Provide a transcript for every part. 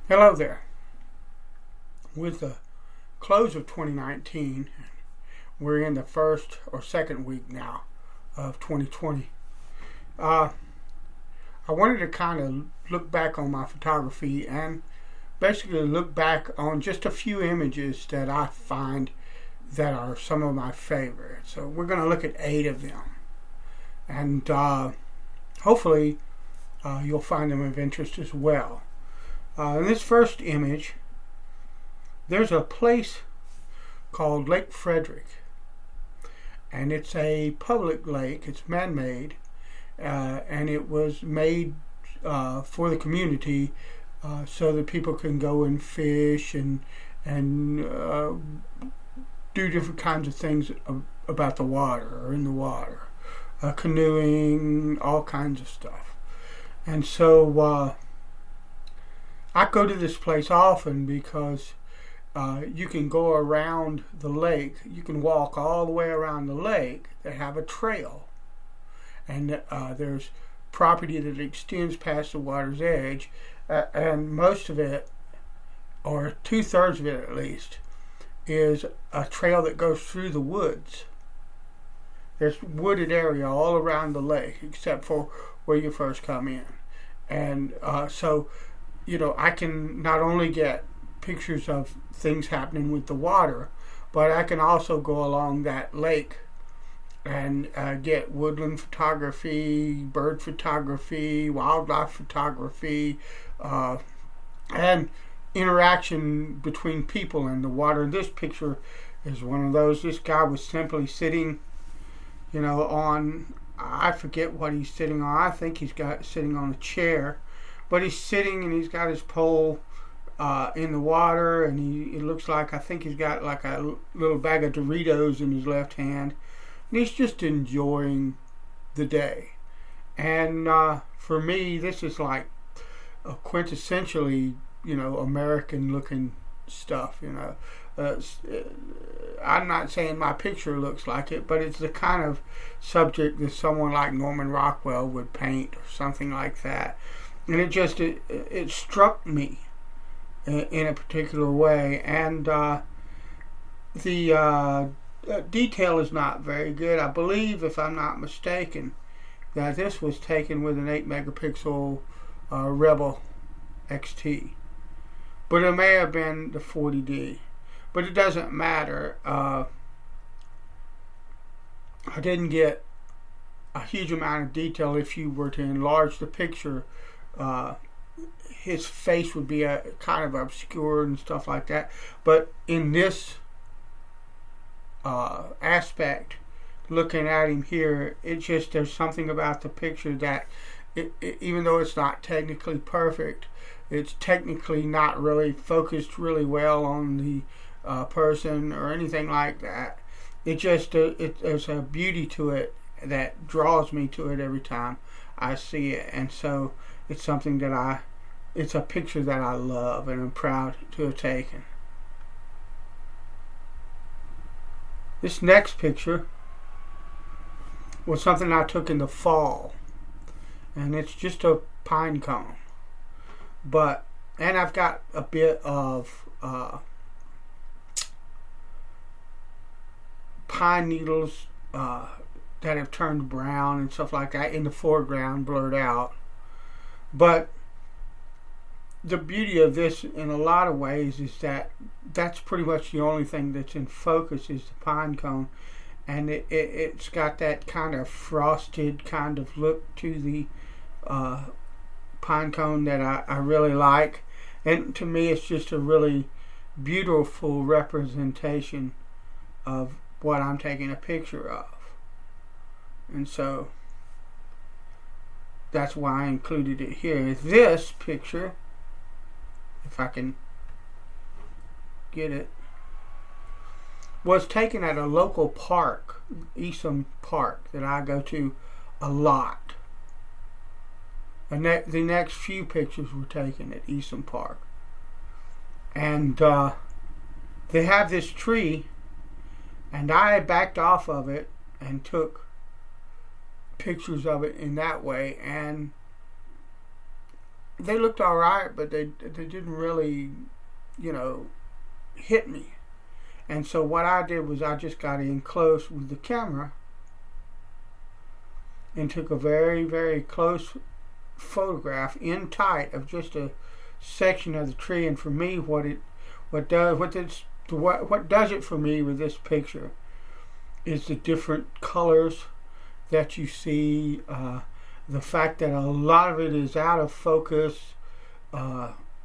Hello there. With the close of 2019, we're in the first or second week now of 2020. I wanted to kind of look back on my photography and basically look back on just a few images that I find that are some of my favorites. So we're going to look at 8 of them. And hopefully you'll find them of interest as well. In this first image, there's a place called Lake Frederick, and it's a public lake. It's man-made, and it was made for the community so that people can go and fish and do different kinds of things about the water or in the water, canoeing, all kinds of stuff. And so I go to this place often because you can go around the lake. You can walk all the way around the lake. They have a trail. And there's property that extends past the water's edge. And most of it, or 2/3 of it at least, is a trail that goes through the woods. There's wooded area all around the lake except for where you first come in. And so I can not only get pictures of things happening with the water, but I can also go along that lake and get woodland photography, bird photography, wildlife photography, and interaction between people and the water. This picture is one of those. This guy was simply sitting, on, I forget what he's sitting on. I think he's sitting on a chair. But he's sitting and he's got his pole in the water, and it looks like, I think he's got like a little bag of Doritos in his left hand, and he's just enjoying the day. And for me, this is like a quintessentially, American looking stuff. I'm not saying my picture looks like it, but it's the kind of subject that someone like Norman Rockwell would paint or something like that. And it struck me in a particular way, and the detail is not very good. I believe, if I'm not mistaken, that this was taken with an 8 megapixel Rebel XT, but it may have been the 40D, but it doesn't matter. I didn't get a huge amount of detail. If you were to enlarge the picture, his face would be kind of obscured and stuff like that. But in this aspect, looking at him here, there's something about the picture that, even though it's not technically perfect, it's technically not really focused really well on the person or anything like that. There's a beauty to it that draws me to it every time I see it, and so it's something that it's a picture that I love and I'm proud to have taken. This next picture was something I took in the fall, and it's just a pine cone, and I've got a bit of pine needles that have turned brown and stuff like that in the foreground, blurred out. But the beauty of this in a lot of ways is that that's pretty much the only thing that's in focus is the pine cone, and it's got that kind of frosted kind of look to the pine cone that I really like. And to me, it's just a really beautiful representation of what I'm taking a picture of. And so that's why I included it here. This picture, if I can get it, was taken at a local park, Esom Park, that I go to a lot. And the next few pictures were taken at Esom Park. And they have this tree, and I backed off of it and took pictures of it in that way, and they looked all right, but they didn't really, you know, hit me. And so what I did was I just got in close with the camera and took a very, very close photograph in tight of just a section of the tree. And for me, what does it for me with this picture is the different colors that you see, the fact that a lot of it is out of focus,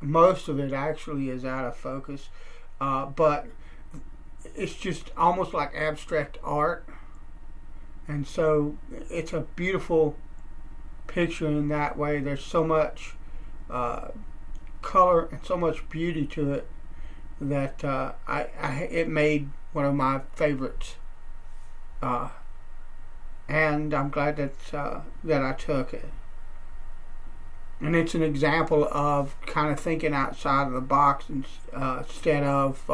most of it actually is out of focus, but it's just almost like abstract art. And so it's a beautiful picture in that way. There's so much color and so much beauty to it that it made one of my favorites. And I'm glad that I took it. And it's an example of kind of thinking outside of the box instead of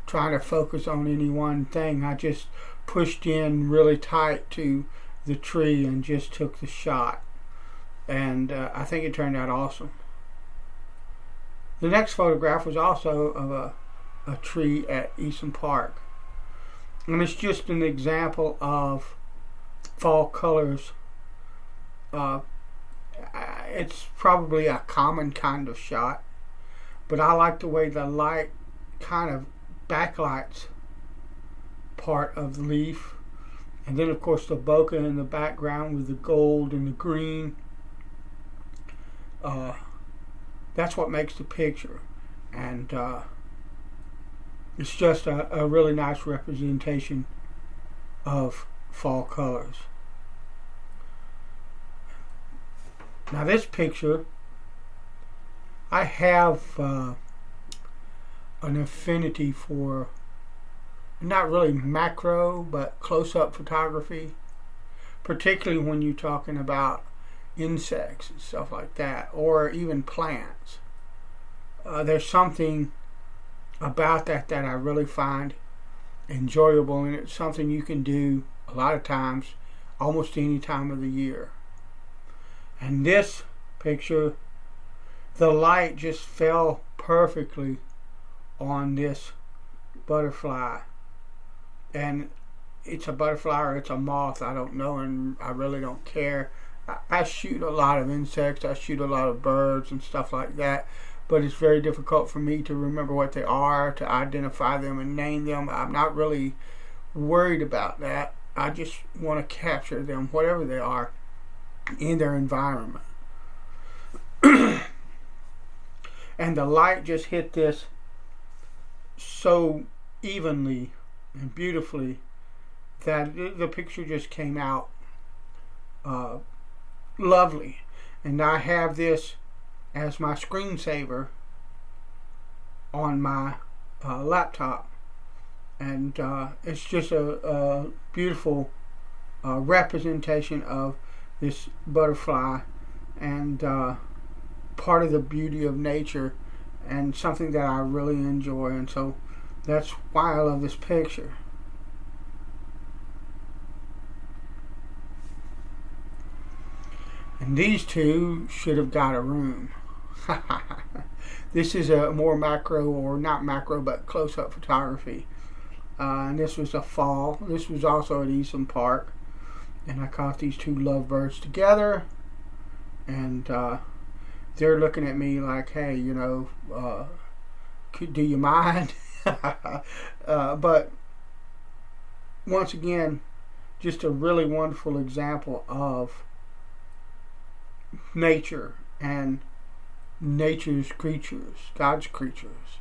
trying to focus on any one thing. I just pushed in really tight to the tree and just took the shot. And I think it turned out awesome. The next photograph was also of a tree at Easton Park. And it's just an example of fall colors. It's probably a common kind of shot, but I like the way the light kind of backlights part of the leaf, and then of course the bokeh in the background with the gold and the green. That's what makes the picture, and it's just a really nice representation of fall colors. Now this picture, I have an affinity for not really macro but close-up photography, particularly when you're talking about insects and stuff like that, or even plants. There's something about that I really find enjoyable, and it's something you can do a lot of times, almost any time of the year. And this picture, the light just fell perfectly on this butterfly. And it's a butterfly or it's a moth, I don't know, and I really don't care. I shoot a lot of insects, I shoot a lot of birds and stuff like that, but it's very difficult for me to remember what they are, to identify them and name them. I'm not really worried about that. I just want to capture them, whatever they are, in their environment. And the light just hit this so evenly and beautifully that the picture just came out lovely. And I have this as my screensaver on my laptop, and it's just a beautiful representation of this butterfly, and part of the beauty of nature, and something that I really enjoy, and so that's why I love this picture. And these two should have got a room. This is a more macro, or not macro, but close-up photography. And this was a fall. This was also at Easton Park. And I caught these two lovebirds together. And they're looking at me like, hey, you know, do you mind? But once again, just a really wonderful example of nature and nature's creatures, God's creatures.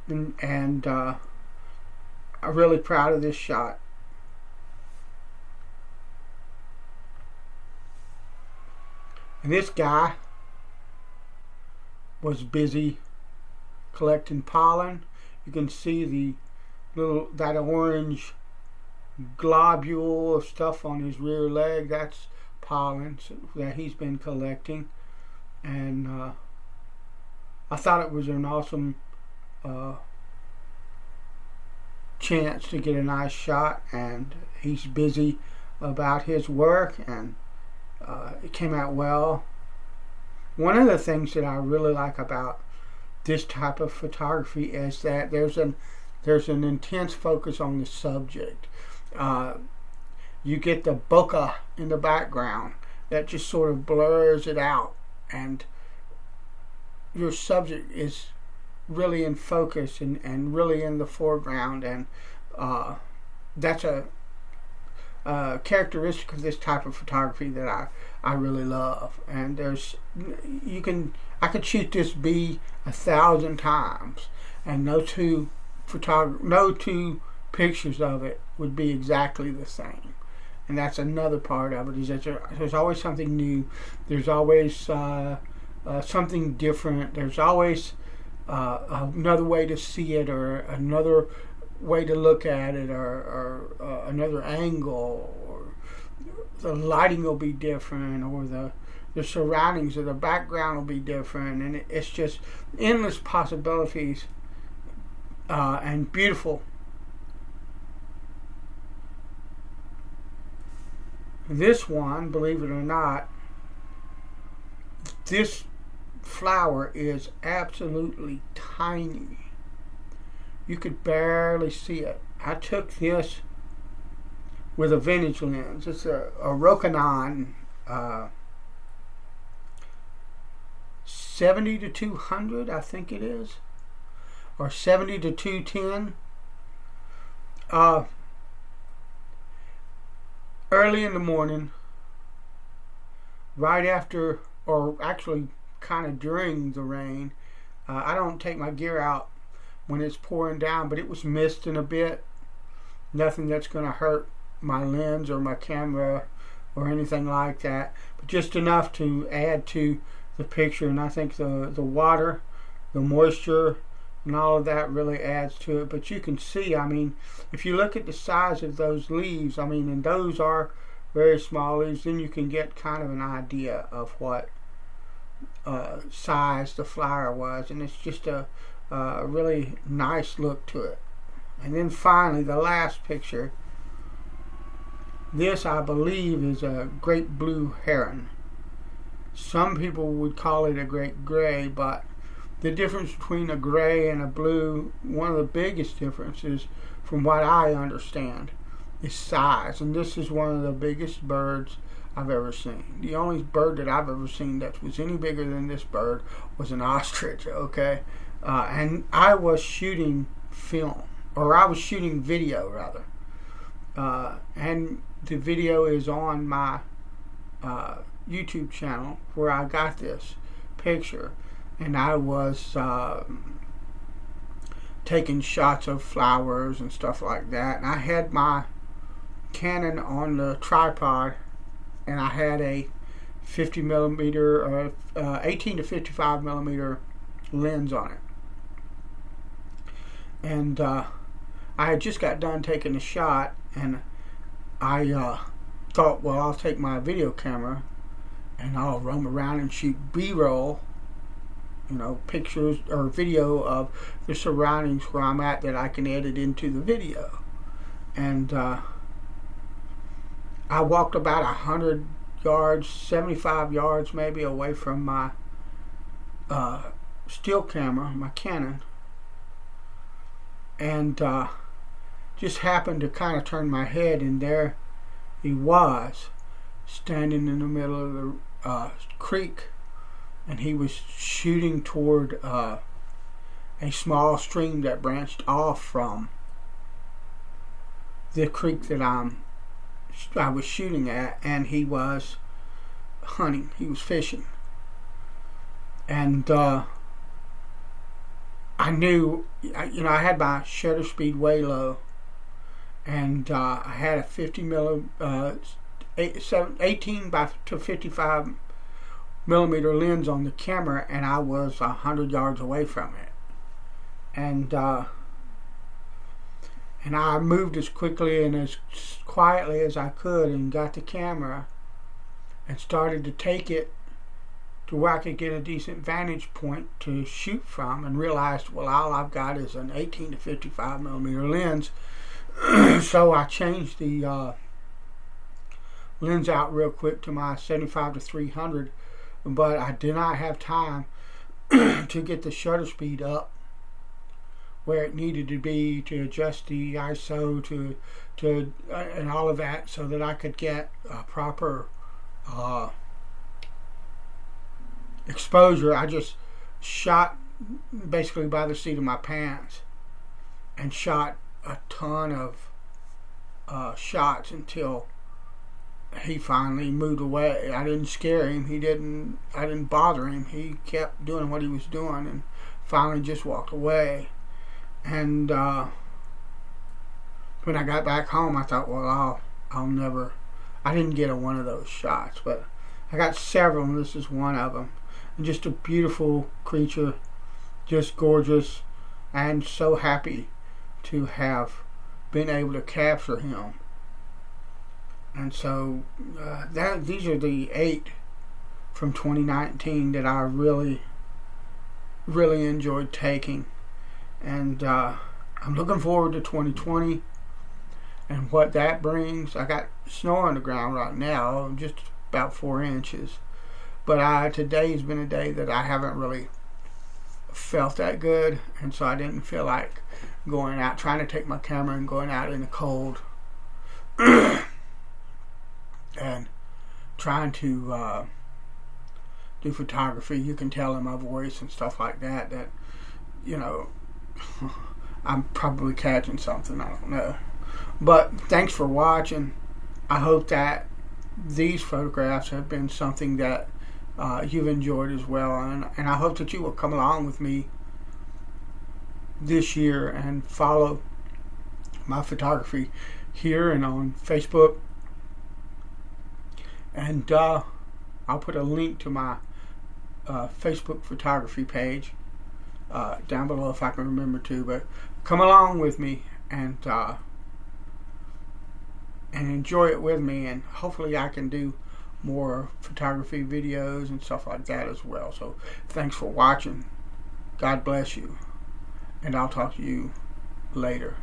And I'm really proud of this shot. And this guy was busy collecting pollen. You can see that orange globule of stuff on his rear leg. That's pollen that he's been collecting. And I thought it was an awesome chance to get a nice shot, and he's busy about his work, and it came out well. one of the things that I really like about this type of photography is that there's an intense focus on the subject. You get the bokeh in the background that just sort of blurs it out, and your subject is really in focus and really in the foreground, and that's a characteristic of this type of photography that I really love. And I could shoot this bee 1,000 times, and no two pictures of it would be exactly the same. And that's another part of it, is that there's always something new. There's always something different. There's always another way to see it, or another way to look at it, or another angle, or the lighting will be different, or the surroundings or the background will be different, and it's just endless possibilities, and beautiful. This one, believe it or not, this flower is absolutely tiny. You could barely see it. I took this with a vintage lens. It's a Rokinon 70 to 200, I think it is, or 70 to 210. Early in the morning, right after, or actually kind of during the rain. I don't take my gear out when it's pouring down, but it was misting a bit. Nothing that's going to hurt my lens or my camera or anything like that, but just enough to add to the picture. And I think the water, the moisture, and all of that really adds to it. But you can see, I mean, if you look at the size of those leaves, I mean, and those are very small leaves, then you can get kind of an idea of what size the flower was. And it's just a really nice look to it. And then finally, the last picture. This, I believe, is a great blue heron. Some people would call it a great gray, but the difference between a gray and a blue, one of the biggest differences, from what I understand, is size. And this is one of the biggest birds I've ever seen. The only bird that I've ever seen that was any bigger than this bird was an ostrich, okay? And I was shooting film, or I was shooting video, rather. And the video is on my YouTube channel where I got this picture. And I was taking shots of flowers and stuff like that. And I had my Canon on the tripod, and I had a 50 millimeter or 18 to 55 millimeter lens on it. And I had just got done taking a shot, and I thought, well, I'll take my video camera and I'll roam around and shoot B-roll, you know, pictures or video of the surroundings where I'm at that I can edit into the video. And I walked about 100 yards, 75 yards maybe, away from my still camera, my Canon, and just happened to kind of turn my head, and there he was, standing in the middle of the creek, and he was shooting toward a small stream that branched off from the creek that I was shooting at, and he was hunting. He was fishing, and I knew, I had my shutter speed way low, and I had a 18 to 55 millimeter lens on the camera, and I was 100 yards away from it, and I moved as quickly and as quietly as I could, and got the camera and started to take it to where I could get a decent vantage point to shoot from, and realized, well, all I've got is an 18 to 55 millimeter lens. So I changed the lens out real quick to my 75 to 300 but I did not have time to get the shutter speed up where it needed to be to adjust the ISO to and all of that, so that I could get a proper exposure. I just shot basically by the seat of my pants and shot a ton of shots until he finally moved away. I didn't scare him. I didn't bother him. He kept doing what he was doing and finally just walked away. And when I got back home, I thought, well, I'll never. I didn't get one of those shots, but I got several, and this is one of them. And just a beautiful creature, just gorgeous, and so happy to have been able to capture him. And so these are the 8 from 2019 that I really, really enjoyed taking. And I'm looking forward to 2020 and what that brings. I got snow on the ground right now, just about 4 inches. But today's been a day that I haven't really felt that good, and so I didn't feel like going out, trying to take my camera and going out in the cold and trying to do photography. You can tell in my voice and stuff like that you know, I'm probably catching something, I don't know. But thanks for watching. I hope that these photographs have been something that you've enjoyed as well, and I hope that you will come along with me this year and follow my photography here and on Facebook. And I'll put a link to my Facebook photography page down below if I can remember to. But come along with me and enjoy it with me, and hopefully I can do more photography videos and stuff like that as well. So thanks for watching. God bless you, and I'll talk to you later.